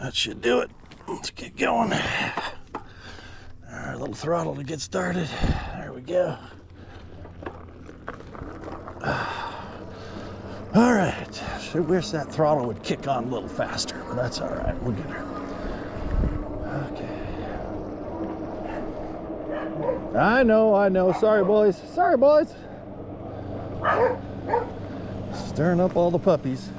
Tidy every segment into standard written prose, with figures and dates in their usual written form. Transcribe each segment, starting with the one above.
That should do it. Let's get going. Our little throttle to get started. There we go. All right. Should wish that throttle would kick on a little faster, but that's all right. We'll get her. Okay. I know. Sorry, boys. Sorry, boys. Stirring up all the puppies.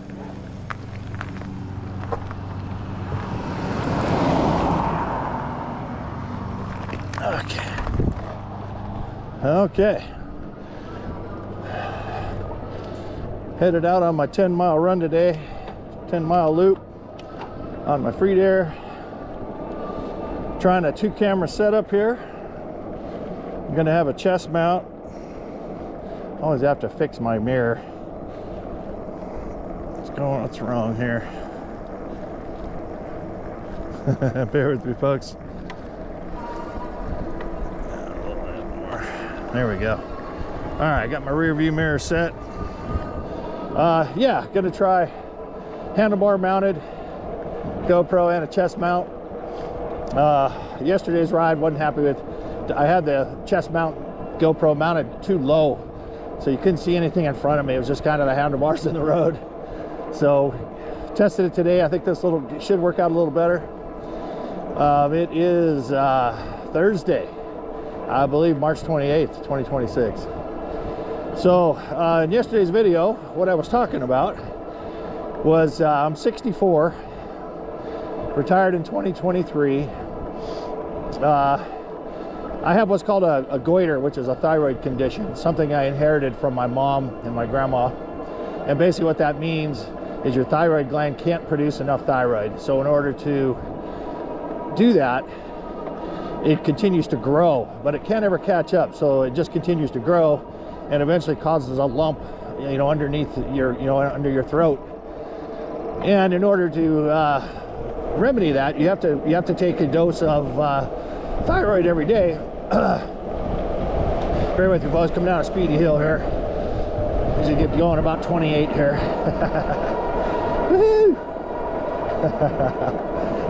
Okay. Headed out on my 10-mile run today. 10-mile loop on my Freedare. Trying a 2-camera setup here. I'm gonna have a chest mount. Always have to fix my mirror. What's wrong here? Bear with me, folks. There we go. All right, got my rear view mirror set. Yeah, gonna try handlebar mounted GoPro and a chest mount. Yesterday's ride wasn't happy with. I had the chest mount GoPro mounted too low, so you couldn't see anything in front of me. It was just kind of the handlebars in the road. So tested it today. I think this should work out a little better. It is Thursday, I believe March 28th, 2026. So in yesterday's video, what I was talking about was I'm 64, retired in 2023. I have what's called a goiter, which is a thyroid condition, something I inherited from my mom and my grandma. And basically what that means is your thyroid gland can't produce enough thyroid. So in order to do that, it continues to grow, but it can't ever catch up. So it just continues to grow and eventually causes a lump, underneath your, under your throat. And in order to remedy that, you have to take a dose of thyroid every day. Bear with me, boys. Coming down a speedy hill here. As you get going, about 28 here. Woohoo!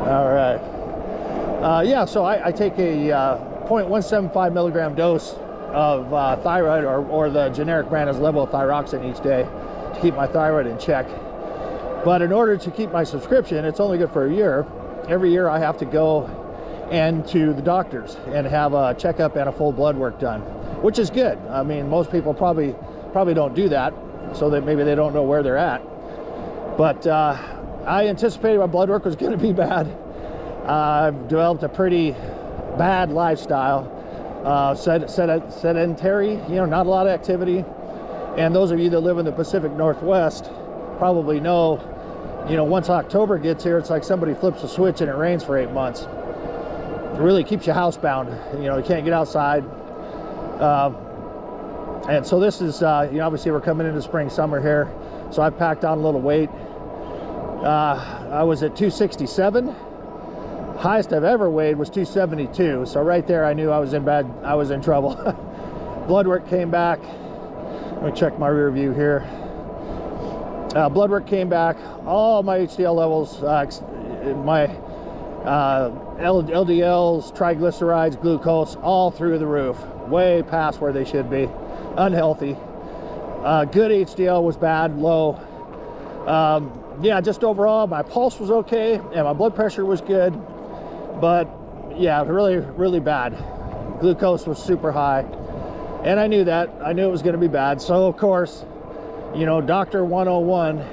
All right. Yeah, so I take a 0.175 milligram dose of thyroid, or the generic brand is levothyroxine, each day to keep my thyroid in check. But in order to keep my subscription, it's only good for a year. Every year I have to go and to the doctors and have a checkup and a full blood work done, which is good. I mean, most people probably don't do that, so that maybe they don't know where they're at. But I anticipated my blood work was going to be bad. I've developed a pretty bad lifestyle, sedentary, not a lot of activity. And those of you that live in the Pacific Northwest probably know, once October gets here, it's like somebody flips a switch and it rains for 8 months. It really keeps you housebound. You can't get outside. And so this is, obviously we're coming into spring, summer here. So I packed on a little weight. I was at 267. Highest I've ever weighed was 272. So right there, I knew I was in trouble. Blood work came back. Let me check my rear view here. Blood work came back. All my HDL levels, my LDLs, triglycerides, glucose, all through the roof, way past where they should be. Unhealthy. Good HDL was bad, low. Yeah, just overall, my pulse was okay and my blood pressure was good, but yeah, really, really bad. Glucose was super high, and I knew that. I knew it was going to be bad. So of course, Dr. 101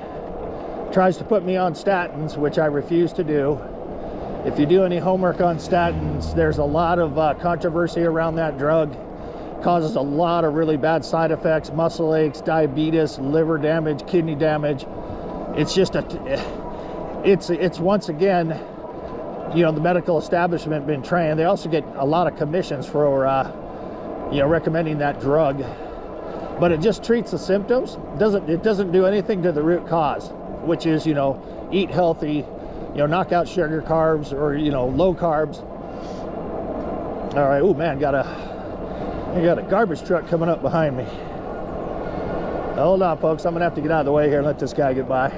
tries to put me on statins, which I refuse to do. If you do any homework on statins, there's a lot of controversy around that drug. Causes a lot of really bad side effects: muscle aches, diabetes, liver damage, kidney damage. It's just it's once again, the medical establishment been trained. They also get a lot of commissions for recommending that drug, but it just treats the symptoms. It doesn't do anything to the root cause, which is eat healthy, knock out sugar, carbs, or low carbs. All right. Oh man, I got a garbage truck coming up behind me. Hold on, folks. I'm gonna have to get out of the way here and let this guy get by.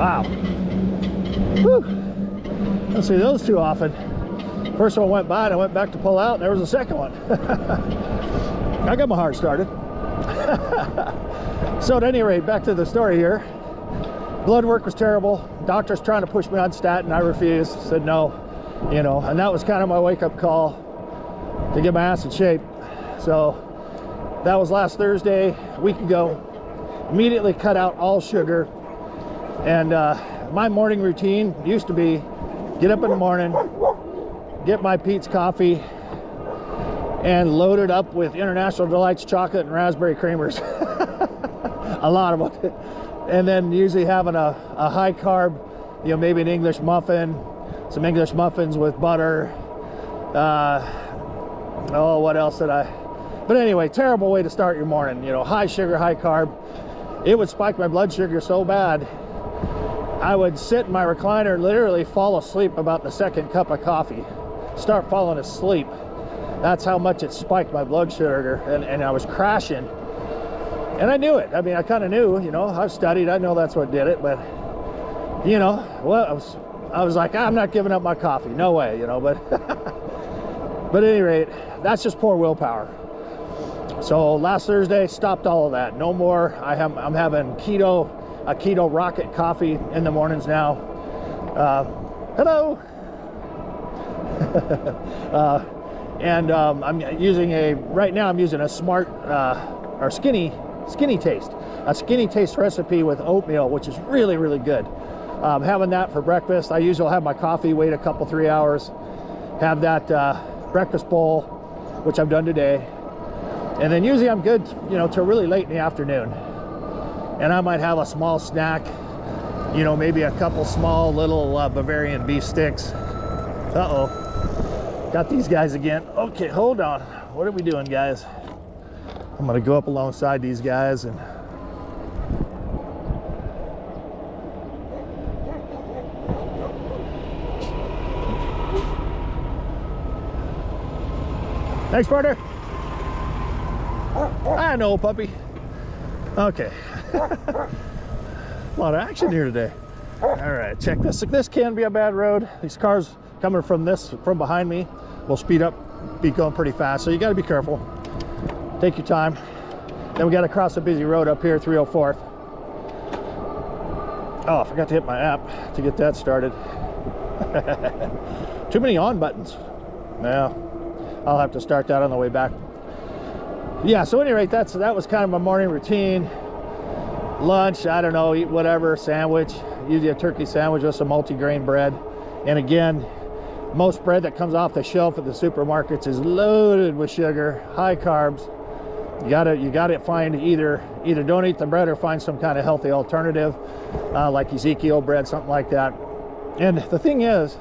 Wow. Whew. Don't see those too often. First one went by and I went back to pull out and there was a second one. I got my heart started. So at any rate, back to the story here. Blood work was terrible. Doctor's trying to push me on statin. I refused, said no, you know, and that was kind of my wake-up call to get my ass in shape. So that was last Thursday, a week ago. Immediately cut out all sugar. And my morning routine used to be get up in the morning, get my Pete's coffee, and load it up with International Delights chocolate and raspberry creamers. A lot of it. And then usually having a high carb, you know, maybe an English muffin, some English muffins with butter. Oh, what else did I? But anyway, terrible way to start your morning. You know, high sugar, high carb. It would spike my blood sugar so bad, I would sit in my recliner and literally fall asleep about the second cup of coffee. Start falling asleep. That's how much it spiked my blood sugar, and I was crashing. And I knew it. I mean, I kind of knew, you know, I've studied, I know that's what did it, but, you know, well, I was like, I'm not giving up my coffee, no way, you know, but, but at any rate, that's just poor willpower. So last Thursday, stopped all of that, no more. I'm having a keto rocket coffee in the mornings now. Hello. And I'm using right now I'm using a smart, or skinny taste, a skinny taste recipe with oatmeal, which is really, really good. Having that for breakfast. I usually have my coffee, wait a couple, 3 hours, have that breakfast bowl, which I've done today. And then usually I'm good, you know, till really late in the afternoon. And I might have a small snack, you know, maybe a couple small little Bavarian beef sticks. Uh-oh, got these guys again. Okay, hold on. What are we doing, guys? I'm gonna go up alongside these guys and thanks, partner. I know, puppy. Okay. A lot of action here today. All right, check this. This can be a bad road. These cars coming from behind me will speed up, be going pretty fast. So you got to be careful. Take your time. Then we got to cross a busy road up here, 304th. Oh, I forgot to hit my app to get that started. Too many on buttons. Now, I'll have to start that on the way back. Yeah, so at any rate, that was kind of my morning routine. Lunch, I don't know, eat whatever, sandwich, usually a turkey sandwich with some multi-grain bread. And again, most bread that comes off the shelf at the supermarkets is loaded with sugar, high carbs. You gotta find either don't eat the bread or find some kind of healthy alternative, like Ezekiel bread, something like that. And the thing is,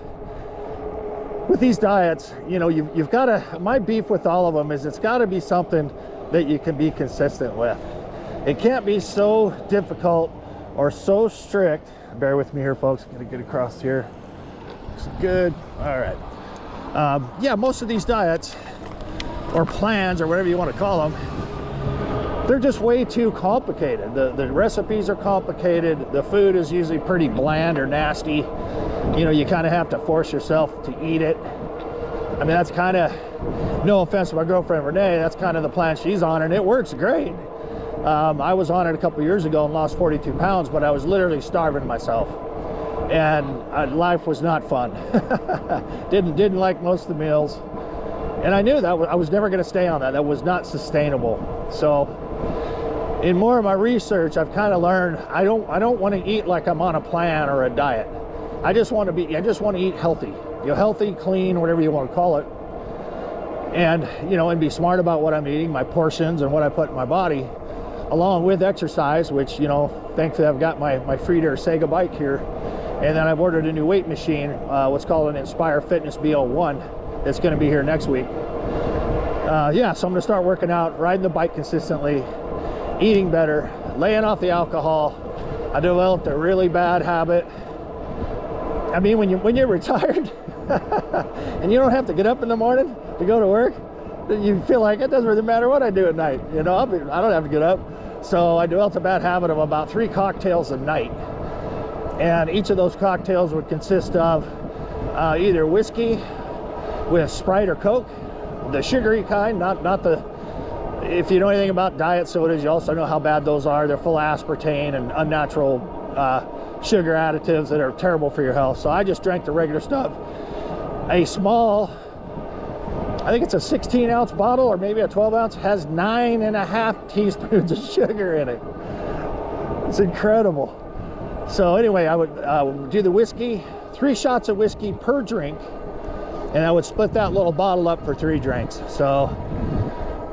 with these diets, you know, you've got to, my beef with all of them is it's got to be something that you can be consistent with. It can't be so difficult or so strict. Bear with me here, folks. Gotta get across here. Looks good. All right. Yeah, most of these diets or plans or whatever you want to call them, they're just way too complicated. The recipes are complicated. The food is usually pretty bland or nasty. You know, you kind of have to force yourself to eat it. I mean, that's kind of, no offense to my girlfriend Renee, that's kind of the plan she's on, and it works great. I was on it a couple years ago and lost 42 pounds, but I was literally starving myself. And life was not fun. Didn't like most of the meals. And I knew that I was never going to stay on that. That was not sustainable. So in more of my research, I've kind of learned I don't want to eat like I'm on a plan or a diet. I just want to eat healthy. You know, healthy, clean, whatever you want to call it. And, you know, and be smart about what I'm eating, my portions and what I put in my body, along with exercise, which, you know, thankfully I've got my Freedare Saiga bike here. And then I've ordered a new weight machine, what's called an Inspire Fitness BO1. It's going to be here next week. Yeah, so I'm going to start working out, riding the bike consistently, eating better, laying off the alcohol. I developed a really bad habit. I mean, when you're retired and you don't have to get up in the morning to go to work, you feel like it doesn't really matter what I do at night. You know, I don't have to get up. So I developed a bad habit of about 3 cocktails a night. And each of those cocktails would consist of either whiskey with Sprite or Coke, the sugary kind, not the, if you know anything about diet sodas, you also know how bad those are. They're full of aspartame and unnatural sugar additives that are terrible for your health. So I just drank the regular stuff. A small, I think it's a 16-ounce bottle or maybe a 12-ounce, has 9.5 teaspoons of sugar in it. It's incredible. So anyway, I would do the whiskey, 3 shots of whiskey per drink, and I would split that little bottle up for 3 drinks. So,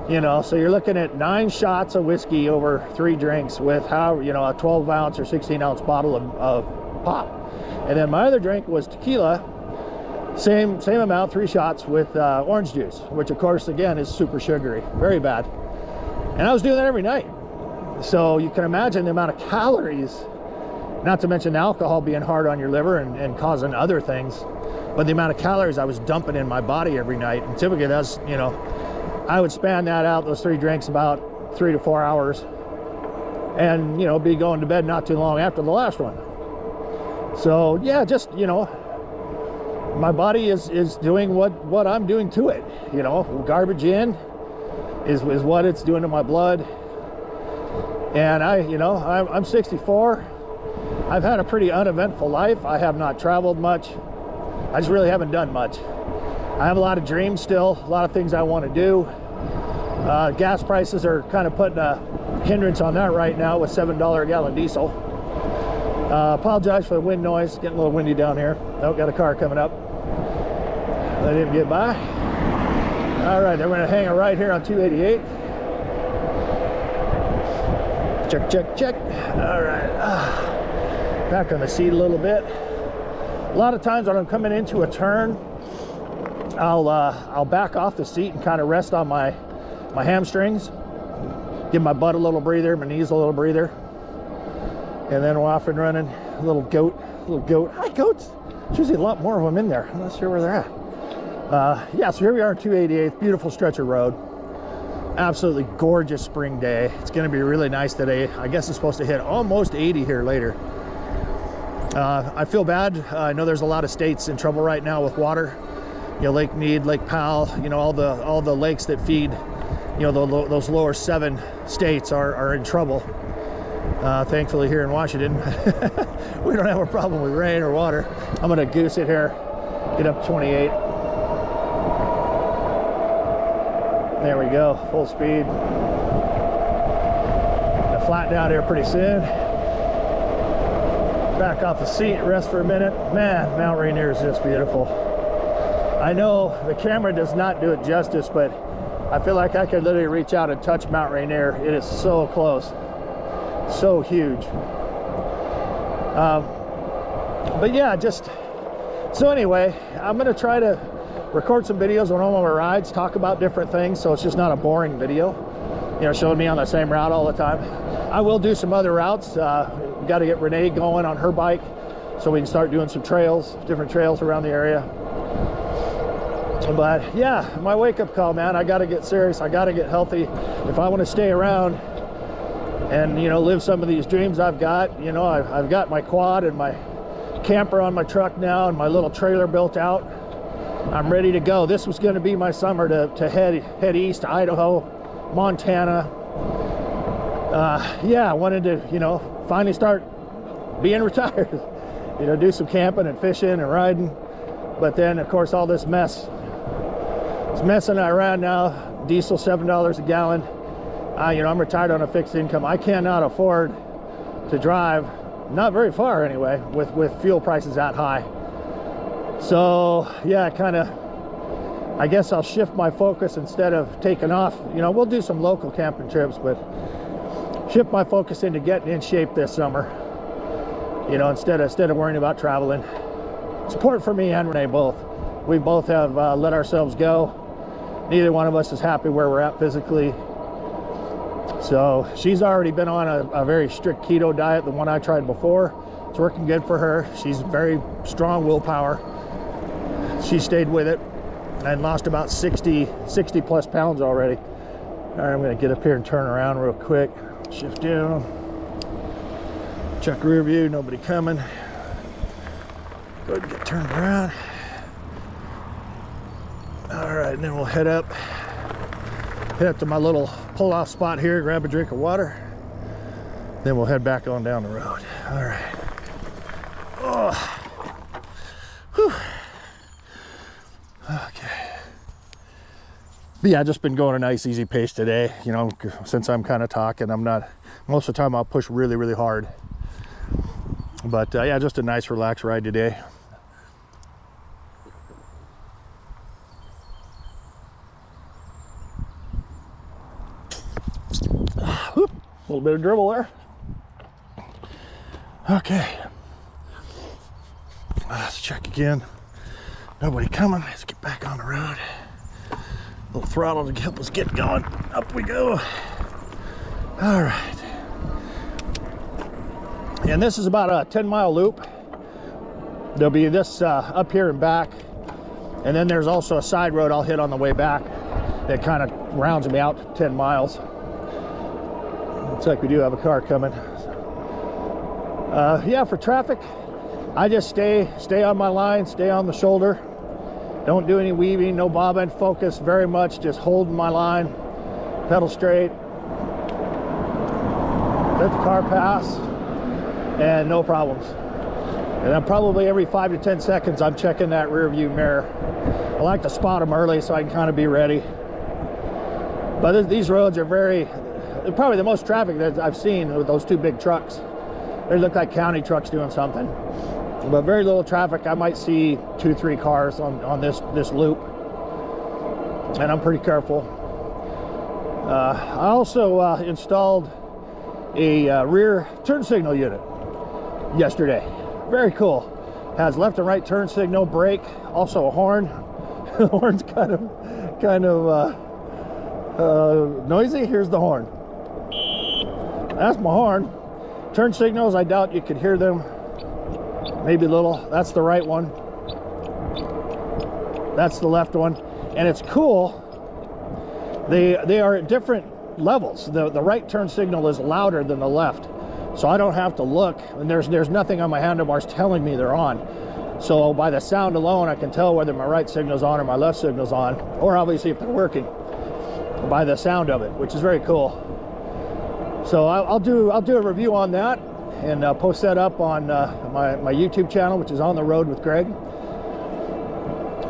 you know, so you're looking at 9 shots of whiskey over 3 drinks with how, you know, a 12-ounce or 16-ounce bottle of pop. And then my other drink was tequila, same amount, 3 shots with orange juice, which of course again is super sugary, very bad. And I was doing that every night. So you can imagine the amount of calories, not to mention the alcohol being hard on your liver and causing other things, but the amount of calories I was dumping in my body every night. And typically that's, you know, I would span that out, those 3 drinks, about 3 to 4 hours, and, you know, be going to bed not too long after the last one. So yeah, just, you know, my body is doing what I'm doing to it. You know, garbage in is what it's doing to my blood. And I'm 64. I've had a pretty uneventful life. I have not traveled much. I just really haven't done much. I have a lot of dreams still, a lot of things I want to do. Gas prices are kind of putting a hindrance on that right now with $7 a gallon diesel. Apologize for the wind noise, getting a little windy down here. Oh, got a car coming up. Let him get by. All right, then we're gonna hang a right here on 288. Check, check, check. All right, back on the seat a little bit. A lot of times when I'm coming into a turn, I'll back off the seat and kind of rest on my hamstrings, give my butt a little breather, my knees a little breather, and then we're off and running. Little goat. Hi, goats. There's usually a lot more of them in there. I'm not sure where they're at. Yeah, so here we are on 288th, beautiful stretch of road. Absolutely gorgeous spring day. It's going to be really nice today. I guess it's supposed to hit almost 80 here later. I feel bad. I know there's a lot of states in trouble right now with water. You know, Lake Mead, Lake Powell, you know, all the lakes that feed, you know, those lower 7 states are in trouble. Thankfully here in Washington, we don't have a problem with rain or water. I'm gonna goose it here, get up 28. There we go, full speed. Gonna flatten out here pretty soon. Back off the seat, rest for a minute. Man, Mount Rainier is just beautiful. I know the camera does not do it justice, but I feel like I could literally reach out and touch Mount Rainier. It is so close, so huge. But yeah, so anyway, I'm gonna try to record some videos on all of my rides, talk about different things, so it's just not a boring video, you know, showing me on the same route all the time. I will do some other routes. We got to get Renee going on her bike so we can start doing some trails, different trails around the area. But yeah, my wake-up call, man. I got to get serious. I got to get healthy if I want to stay around and, you know, live some of these dreams I've got. You know, I've got my quad and my camper on my truck now and my little trailer built out. I'm ready to go. This was going to be my summer to head east to Idaho, Montana. Yeah, I wanted to, you know, finally start being retired. You know, do some camping and fishing and riding. But then, of course, all this mess. It's messing around now. Diesel $7 a gallon. You know, I'm retired on a fixed income. I cannot afford to drive, not very far anyway, with fuel prices that high. So yeah, I guess I'll shift my focus instead of taking off. You know, we'll do some local camping trips, but shift my focus into getting in shape this summer. You know, instead of worrying about traveling. It's important for me and Renee both. We both have let ourselves go. Neither one of us is happy where we're at physically. So she's already been on a very strict keto diet, the one I tried before. It's working good for her. She's very strong willpower. She stayed with it and lost about 60 plus pounds already. All right, I'm gonna get up here and turn around real quick. Shift down. Check rear view, nobody coming. Go ahead and get turned around. All right, and then we'll head up to my little pull-off spot here, grab a drink of water. Then we'll head back on down the road. All right. Oh. Whew. Okay. But yeah, just been going a nice easy pace today. You know, since I'm kind of talking, I'm not, most of the time I'll push really, really hard. But yeah, just a nice relaxed ride today. Whoop, a little bit of dribble there. Okay. Let's check again. Nobody coming. Let's get back on the road. A little throttle to help us get going. Up we go. All right. And this is about a 10-mile loop. There'll be this up here and back. And then there's also a side road I'll hit on the way back that kind of rounds me out to 10 miles. Looks like we do have a car coming. Yeah, for traffic, I just stay on my line, stay on the shoulder. Don't do any weaving, no bobbing, focus very much, just holding my line, pedal straight, let the car pass, and no problems. And then probably every 5 to 10 seconds, I'm checking that rear view mirror. I like to spot them early so I can kind of be ready. But these roads are probably the most traffic that I've seen with those two big trucks. They look like county trucks doing something. But very little traffic. I might see 2-3 cars on this loop. And I'm pretty careful. I also installed a rear turn signal unit yesterday. Very cool. Has left and right turn signal, brake, also a horn. The horn's kind of noisy. Here's the horn. That's my horn. Turn signals, I doubt you could hear them. Maybe a little. That's the right one. That's the left one. And it's cool. They are at different levels. The right turn signal is louder than the left. So I don't have to look. And there's nothing on my handlebars telling me they're on. So by the sound alone, I can tell whether my right signal's on or my left signal's on. Or obviously if they're working. By the sound of it, which is very cool. So I'll do a review on that and post that up on my YouTube channel, which is On the Road with Greg.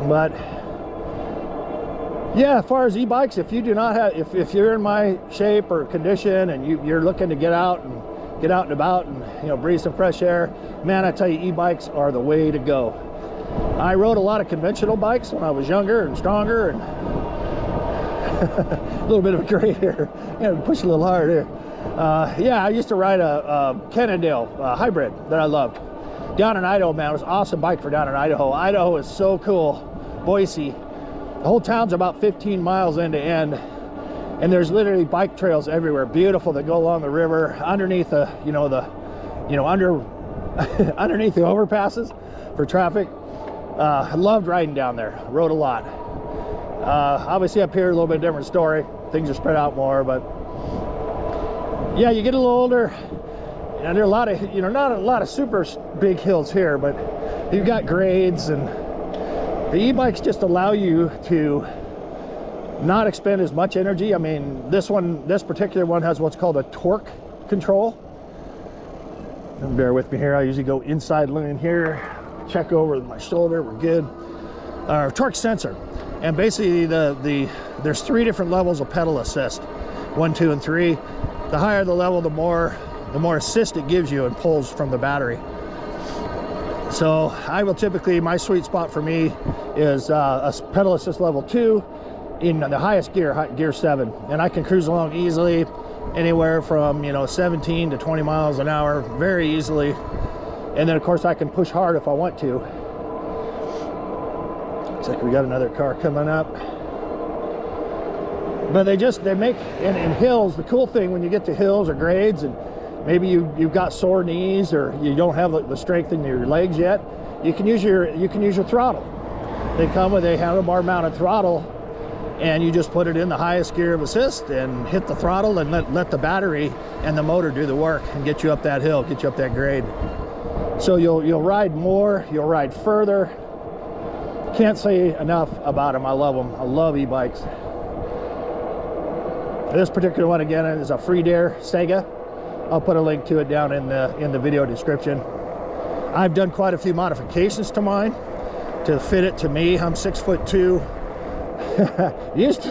But yeah, as far as e-bikes, if you do not have, if you're in my shape or condition and you're looking to get out and about and breathe some fresh air, man, I tell you, e-bikes are the way to go. I rode a lot of conventional bikes when I was younger and stronger, and a little bit of a gray here. Push a little hard here. Yeah, I used to ride a Cannondale hybrid that I loved. Down in Idaho, man, it was an awesome bike for down in Idaho. Idaho is so cool. Boise. The whole town's about 15 miles end to end. And there's literally bike trails everywhere. Beautiful that go along the river, underneath underneath the overpasses for traffic. I loved riding down there. Rode a lot. Obviously up here, a little bit different story. Things are spread out more, but yeah, you get a little older, and there are a lot of, not a lot of super big hills here, but you've got grades, and the e-bikes just allow you to not expend as much energy. I mean, this particular one has what's called a torque control. And bear with me here. I usually go inside lane here, check over my shoulder, we're good. Torque sensor. And basically there's 3 different levels of pedal assist, 1, 2, and 3. The higher the level, the more assist it gives you and pulls from the battery. So I will typically, my sweet spot for me is a pedal assist level 2 in the highest gear, gear 7, and I can cruise along easily, anywhere from 17 to 20 miles an hour, very easily. And then of course I can push hard if I want to. Looks like we got another car coming up. But they make in hills, the cool thing when you get to hills or grades, and maybe you've got sore knees or you don't have the strength in your legs yet, you can use your throttle. They come with a handlebar mounted throttle, and you just put it in the highest gear of assist and hit the throttle and let the battery and the motor do the work and get you up that hill, get you up that grade. So you'll ride more, you'll ride further. Can't say enough about them. I love them. I love e-bikes. This particular one again is a Freedare Saiga. I'll put a link to it down in the video description. I've done quite a few modifications to mine to fit it to me. I'm 6'2". used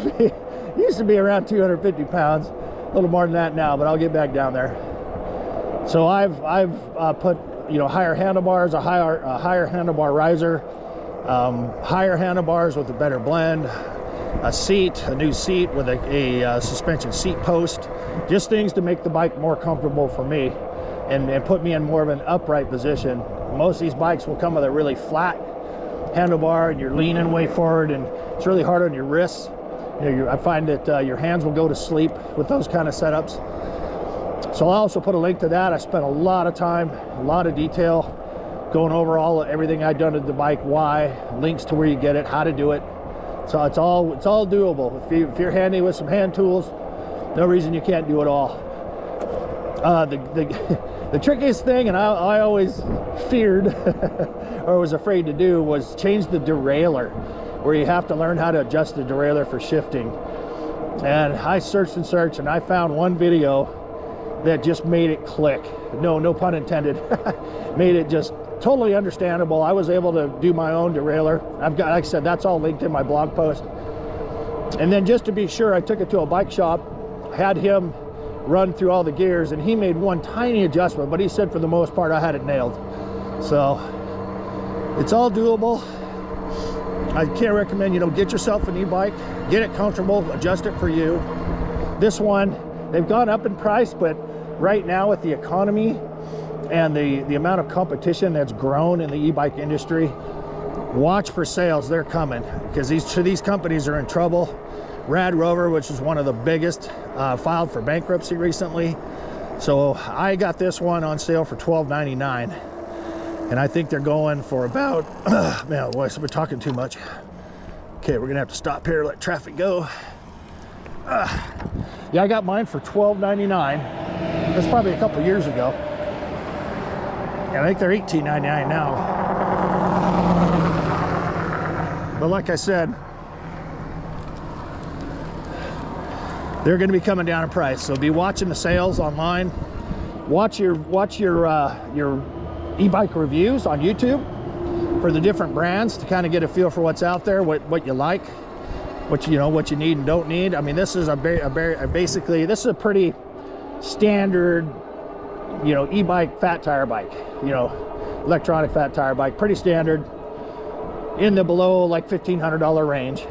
to be around 250 pounds, a little more than that now, but I'll get back down there. So I've put, you know, higher handlebars, a higher handlebar riser, higher handlebars with a better blend, a new seat with a suspension seat post, just things to make the bike more comfortable for me and put me in more of an upright position. Most of these bikes will come with a really flat handlebar and you're leaning way forward, and it's really hard on your wrists. You know, I find that your hands will go to sleep with those kind of setups. So I'll also put a link to that. I spent a lot of time, a lot of detail going over everything I've done to the bike, why, links to where you get it, how to do it. So it's all doable. If you're handy with some hand tools, no reason you can't do it all. The trickiest thing, and I always feared or was afraid to do, was change the derailleur, where you have to learn how to adjust the derailleur for shifting. And I searched and searched, and I found one video that just made it click. No pun intended. Made it just totally understandable. I was able to do my own derailleur. I've got, like I said, that's all linked in my blog post. And then just to be sure, I took it to a bike shop, had him run through all the gears, and he made one tiny adjustment, but he said for the most part I had it nailed. So it's all doable. I can't recommend, you know, get yourself an e-bike, get it comfortable, adjust it for you. This one, they've gone up in price, but right now with the economy and the amount of competition that's grown in the e-bike industry, watch for sales. They're coming, because these companies are in trouble. Rad Rover, which is one of the biggest, filed for bankruptcy recently. So I got this one on sale for $12.99, and I think they're going for about man, boy, so we're talking too much. Okay, we're gonna have to stop here, let traffic go. Yeah, I got mine for $12.99. That's probably a couple years ago. And I think they're $18.99 now. But like I said, they're going to be coming down in price. So be watching the sales online. Watch your e-bike reviews on YouTube for the different brands to kind of get a feel for what's out there, what you like, what you need and don't need. I mean, this is basically this is a pretty standard, you know, e-bike fat tire bike, you know, electronic fat tire bike, pretty standard in the below like $1,500 range.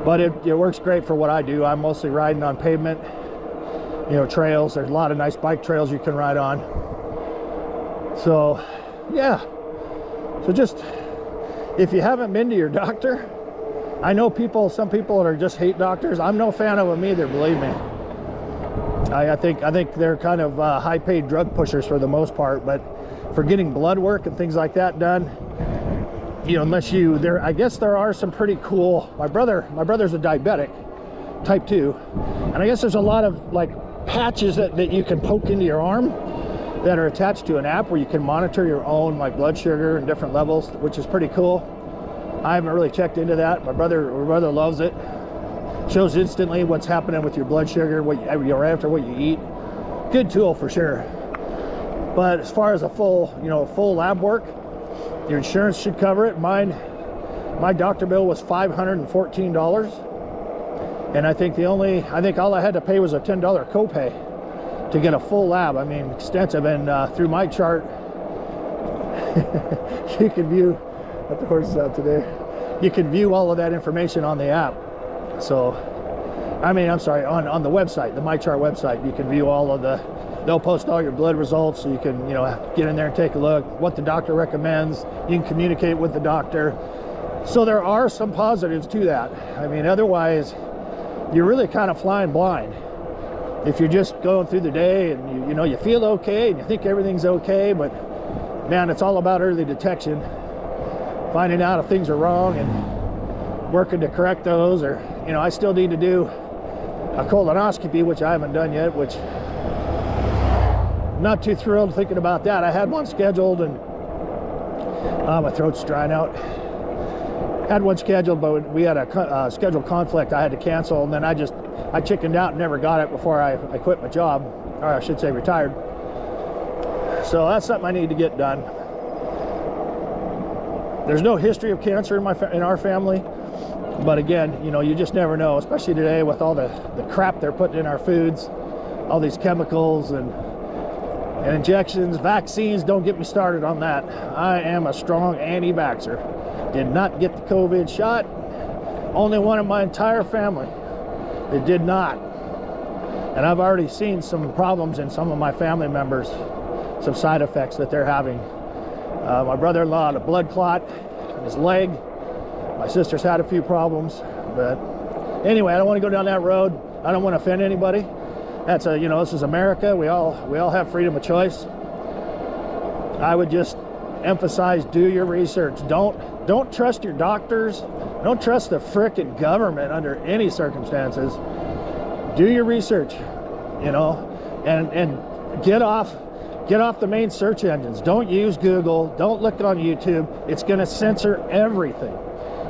But it works great for what I do. I'm mostly riding on pavement, you know, trails. There's a lot of nice bike trails you can ride on. So yeah, so just, if you haven't been to your doctor, I know some people that are just hate doctors. I'm no fan of them either, believe me. I think they're kind of high-paid drug pushers for the most part, but for getting blood work and things like that done, you know, I guess there are some pretty cool. My brother's a diabetic, type 2, and I guess there's a lot of like patches that you can poke into your arm that are attached to an app where you can monitor your own like blood sugar and different levels, which is pretty cool. I haven't really checked into that. My brother loves it. Shows instantly what's happening with your blood sugar, after what you eat. Good tool for sure. But as far as a full lab work, your insurance should cover it. My doctor bill was $514, and I think all I had to pay was a $10 copay to get a full lab. I mean, extensive, and through my chart, you can view. Let the horses out today. You can view all of that information on the app. So, I'm sorry, on the website, the MyChart website, you can view all of they'll post all your blood results, so you can, you know, get in there and take a look, what the doctor recommends. You can communicate with the doctor. So there are some positives to that. I mean, otherwise, you're really kind of flying blind. If you're just going through the day and you feel okay and you think everything's okay, but man, it's all about early detection. Finding out if things are wrong and working to correct those. Or, you know, I still need to do a colonoscopy, which I haven't done yet, which not too thrilled thinking about that. I had one scheduled, and my throat's drying out. Had one scheduled, but we had a scheduled conflict I had to cancel, and then I chickened out and never got it before I quit my job, or I should say retired. So that's something I need to get done. There's no history of cancer in our family, but again, you know, you just never know, especially today with all the crap they're putting in our foods, all these chemicals and injections, vaccines. Don't get me started on that. I am a strong anti-vaxxer. Did not get the COVID shot. Only one in my entire family that did not. And I've already seen some problems in some of my family members, some side effects that they're having. My brother-in-law had a blood clot in his leg. My sister's had a few problems, but anyway, I don't want to go down that road. I don't want to offend anybody. That's you know, this is America. We all have freedom of choice. I would just emphasize, do your research. Don't trust your doctors. Don't trust the frickin' government under any circumstances. Do your research, you know, and get off the main search engines. Don't use Google. Don't look on YouTube. It's going to censor everything.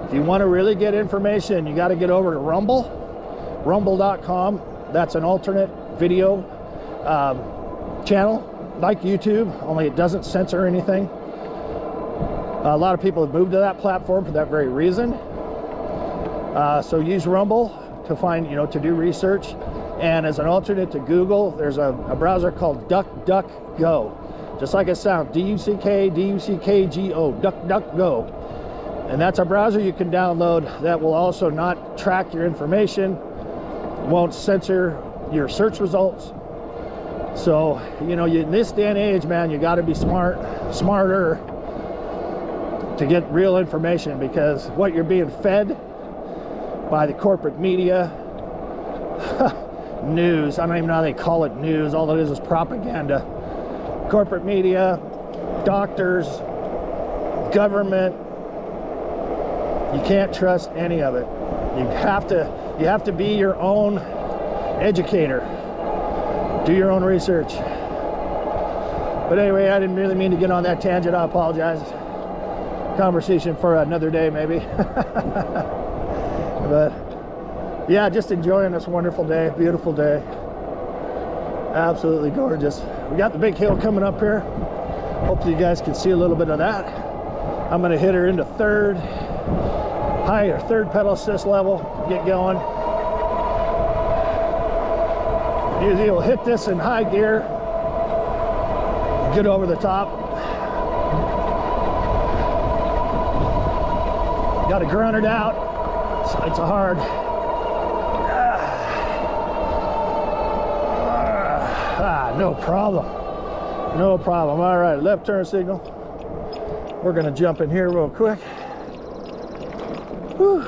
If you want to really get information, you got to get over to rumble.com. That's an alternate video channel like YouTube, only it doesn't censor anything. A lot of people have moved to that platform for that very reason. So use Rumble to find, you know, to do research. And as an alternate to Google, there's a browser called DuckDuckGo. Just like it sounds, D-U-C-K-G-O, DuckDuckGo. And that's a browser you can download that will also not track your information, won't censor your search results. So, you know, in this day and age, man, you got to be smarter to get real information, because what you're being fed by the corporate media, news, I don't even know how they call it news, all it is propaganda. Corporate media, doctors, government, you can't trust any of it. You have to be your own educator. Do your own research. But anyway, I didn't really mean to get on that tangent. I apologize. Conversation for another day, maybe. But yeah, just enjoying this wonderful day, beautiful day. Absolutely gorgeous. We got the big hill coming up here. Hopefully you guys can see a little bit of that. I'm gonna hit her into third pedal assist level, get going. Usually you'll hit this in high gear, get over the top. Got to grunt it out. It's a hard. No problem. No problem. All right, left turn signal. We're gonna jump in here real quick. Whew.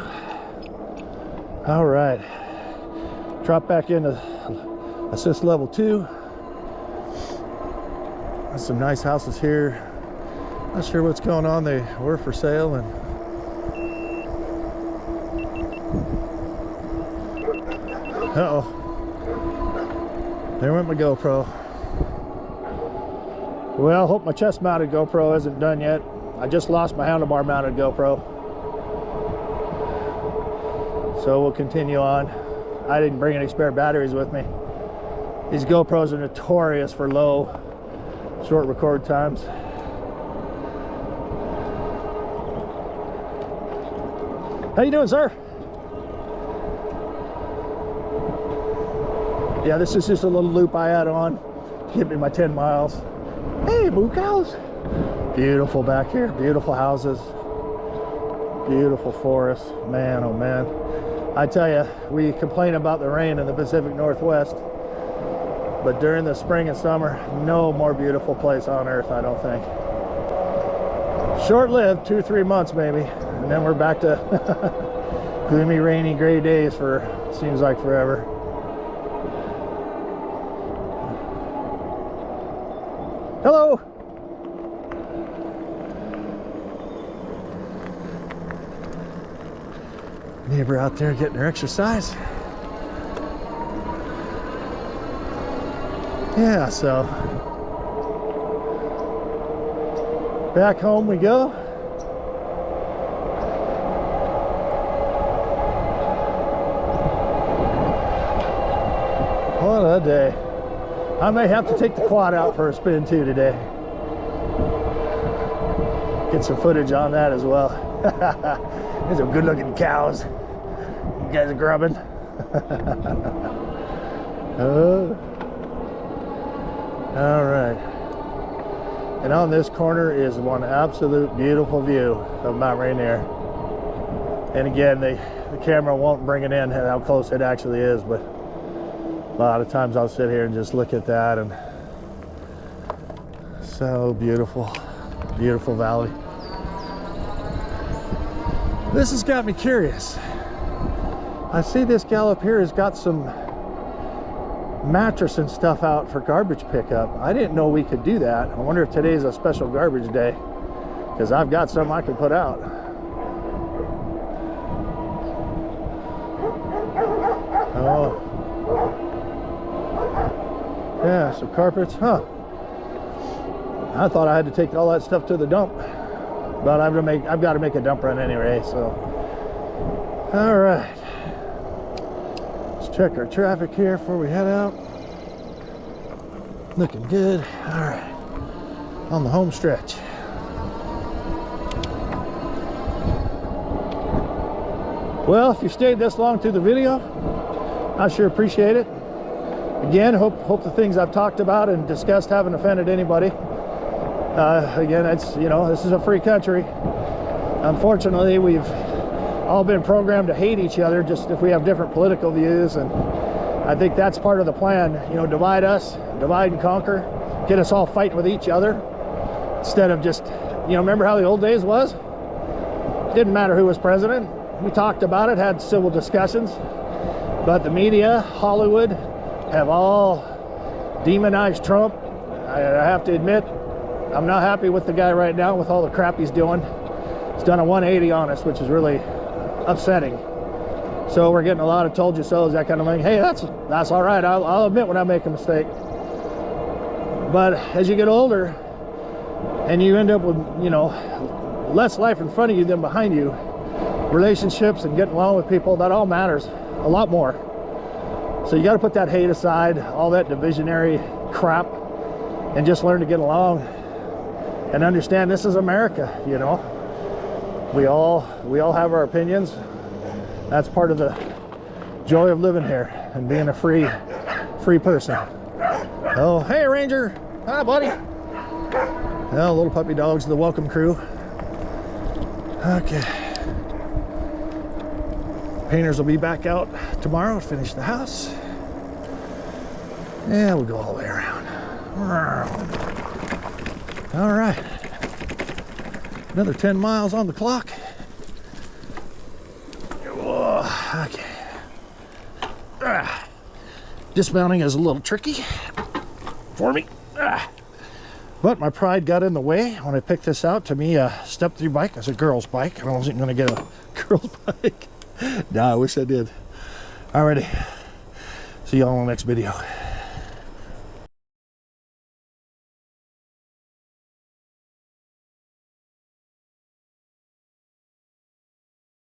All right. Drop back into assist level 2. There's some nice houses here. Not sure what's going on. They were for sale, and uh-oh. There went my GoPro. Well, hope my chest mounted GoPro isn't done yet. I just lost my handlebar mounted GoPro. So we'll continue on. I didn't bring any spare batteries with me. These GoPros are notorious for low, short record times. How you doing, sir? Yeah, this is just a little loop I had on to get me my 10 miles. Hey, moo cows. Beautiful back here, beautiful houses, beautiful forest. Man, oh man. I tell you, we complain about the rain in the Pacific Northwest, but during the spring and summer, no more beautiful place on earth, I don't think. Short-lived, 2-3 months maybe, and then we're back to gloomy, rainy, gray days for, seems like forever. Hello. Neighbor out there getting her exercise. Yeah, so Back home we go. What a day. I may have to take the quad out for a spin too today. Get some footage on that as well. These are good looking cows. You guys are grubbing. All right. And on this corner is one absolute beautiful view of Mount Rainier. And again, the camera won't bring it in how close it actually is, but a lot of times I'll sit here and just look at that, and so beautiful, beautiful valley. This has got me curious. I see this gal up here has got some mattress and stuff out for garbage pickup. I didn't know we could do that. I wonder if today's a special garbage day, because I've got some I can put out. Oh. Yeah, some carpets, huh? I thought I had to take all that stuff to the dump, but I've got to make a dump run anyway, so. All right. Let's check our traffic here before we head out. Looking good. All right. On the home stretch. Well, if you stayed this long through the video, I sure appreciate it. Again, hope the things I've talked about and discussed haven't offended anybody. Again, it's, you know, this is a free country. Unfortunately, we've all been programmed to hate each other just if we have different political views, and I think that's part of the plan. You know, divide and conquer, get us all fighting with each other instead of just, you know, remember how the old days was? Didn't matter who was president. We talked about it, had civil discussions, but the media, Hollywood, have all demonized Trump. I have to admit, I'm not happy with the guy right now with all the crap he's doing. He's done a 180 on us, which is really upsetting. So we're getting a lot of told you so's, that kind of thing. Hey, that's all right. I'll admit when I make a mistake. But as you get older and you end up with, you know, less life in front of you than behind you, relationships and getting along with people, that all matters a lot more. So you got to put that hate aside, all that divisionary crap, and just learn to get along and understand this is America. You know, we all have our opinions. That's part of the joy of living here and being a free person. Oh, hey Ranger. Hi buddy. Well, little puppy dogs, the welcome crew. Okay. Painters will be back out tomorrow to finish the house. Yeah, we'll go all the way around. All right. Another 10 miles on the clock. Whoa, okay. Dismounting is a little tricky for me. But my pride got in the way when I picked this out. To me, a step-through bike is a girl's bike. I wasn't going to get a girl's bike. No, I wish I did. Alrighty. See y'all in the next video.